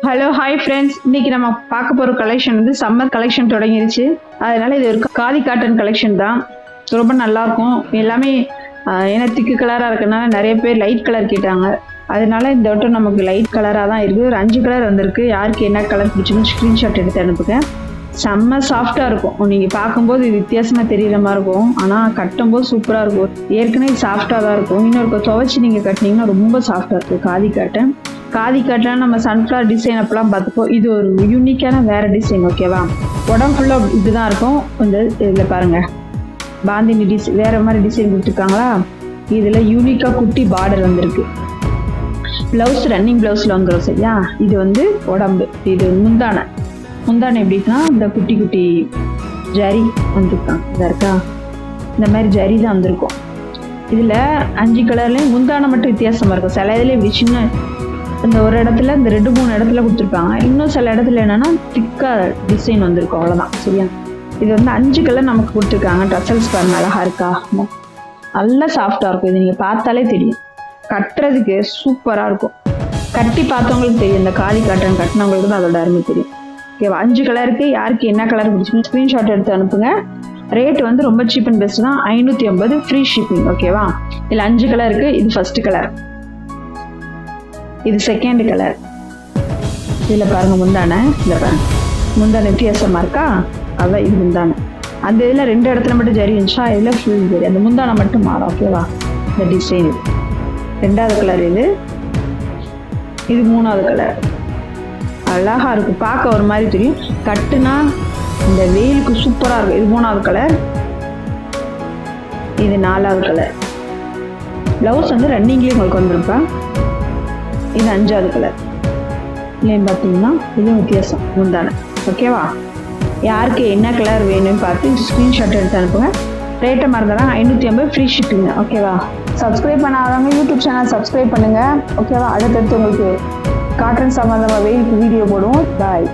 Hello hi friends, இன்னைக்கு நம்ம பார்க்க போகிற கலெக்ஷன் வந்து சம்மர் கலெக்ஷன் தொடங்கிருச்சு. அதனால இது ஒரு காதி காட்டன் கலெக்ஷன் தான். ரொம்ப நல்லாயிருக்கும். எல்லாமே ஏன்னா திக்கு கலராக இருக்கனால நிறைய பேர் லைட் கலர் கேட்டாங்க. அதனால இந்த வட்டம் நமக்கு லைட் கலராக தான் இருக்குது. ஒரு 5 கலர் வந்திருக்கு. யாருக்கு என்ன கலர் பிடிச்சின்னு ஸ்க்ரீன்ஷாட் எடுத்து அனுப்புங்க. செம்ம சாஃப்டாக இருக்கும். நீங்கள் பார்க்கும்போது இது வித்தியாசமாக தெரியுற மாதிரி இருக்கும், ஆனால் கட்டும்போது சூப்பராக இருக்கும். ஏற்கனவே சாஃப்டாக தான் இருக்கும். இன்னொரு துவைச்சி நீங்கள் கட்டினீங்கன்னா ரொம்ப சாஃப்டாக இருக்கும். காதி காட்டன் நம்ம சன்ஃப்ளவர் டிசைன் அப்பெல்லாம் பார்த்துப்போம். இது ஒரு யூனிக்கான வேறு டிசைன். ஓகேவா, உடம்பு ஃபுல்லாக இதுதான் இருக்கும். இந்த இதில் பாருங்கள், பாந்தினி டிசைன் வேறு மாதிரி டிசைன் கொடுத்துருக்காங்களா. இதில் யூனிக்காக குட்டி பார்டர் வந்திருக்கு. ப்ளவுஸ் ரன்னிங் ப்ளவுஸில் வந்துடும். சரியா, இது வந்து உடம்பு. இது முந்தானை எப்படின்னா இந்த குட்டி குட்டி ஜரி வந்துருக்காங்க. இதாக இருக்கா, இந்த மாதிரி ஜரி தான் வந்திருக்கும். இதில் 5 கலர்லேயும் முந்தானை மட்டும் வித்தியாசமாக இருக்கும். சில இதில் இப்படி சின்ன இந்த ஒரு இடத்துல இந்த 2-3 இடத்துல கொடுத்துருப்பாங்க. இன்னும் சில இடத்துல என்னென்னா திக்காக டிசைன் வந்திருக்கும். அவ்வளோதான். சரியா, இது வந்து 5 கலர் நமக்கு கொடுத்துருக்காங்க. டசல்ஸ் பாருங்க, அழகாக இருக்கா, நல்லா சாஃப்டாக இருக்கும். இது நீங்கள் பார்த்தாலே தெரியும். கட்டுறதுக்கு சூப்பராக இருக்கும். கட்டி பார்த்தவங்களுக்கு தெரியும். இந்த காதி காட்டன் கட்டினவங்களுக்கு தான் அதோட அருமை தெரியும். ஓகேவா, 5 கலருக்கு யாருக்கு என்ன கலர் பிடிச்சிங்க ஸ்க்ரீன்ஷாட் எடுத்து அனுப்புங்க. ரேட் வந்து ரொம்ப சீப் அண்ட் பெஸ்ட் தான். 550 ஃப்ரீ ஷிப்பிங். ஓகேவா, இதில் 5 கலர் இருக்குது. இது ஃபர்ஸ்ட் கலர், இது செகண்ட் கலர். இதில் பாருங்கள் முந்தானை, இதில் பாருங்க முந்தானை வித்தியாசமாக இருக்கா. அதான் இது முந்தானை. அந்த இதில் 2 இடத்துல மட்டும் ஜரி இருந்துச்சா, இதில் ஃபுல் ஜரி. அந்த முந்தானை மட்டும் மாறும். ஓகேவா, இந்த டிசைன் இது 2வது கலர். இது 3வது கலர். அழகாக இருக்கும், பார்க்க ஒரு மாதிரி தெரியும். கட்டுனா இந்த வெயிலுக்கு சூப்பராக இருக்கும். இது 3வது கலர். இது 4வது கலர். ப்ளவுஸ் வந்து ரன்னிங்லேயே உங்களுக்கு வந்துருப்பேன். இது 5வது கலர். இல்லைன்னு பார்த்தீங்கன்னா இதுவும் வித்தியாசம் முந்தானை. ஓகேவா, யாருக்கு என்ன கலர் வேணும்னு பார்த்து ஸ்க்ரீன்ஷாட் எடுத்து அனுப்புங்க. ரேட்டை மறந்துடாங்க, 550 ஃப்ரீ ஷிப்பிங்க. ஓகேவா, சப்ஸ்கிரைப் பண்ணாதவங்க யூடியூப் சேனல் சப்ஸ்கிரைப் பண்ணுங்கள். ஓகேவா, அடுத்தடுத்து உங்களுக்கு காட்டன் சம்மந்தமாக வெயிலுக்கு வீடியோ போடுவோம். பாய்.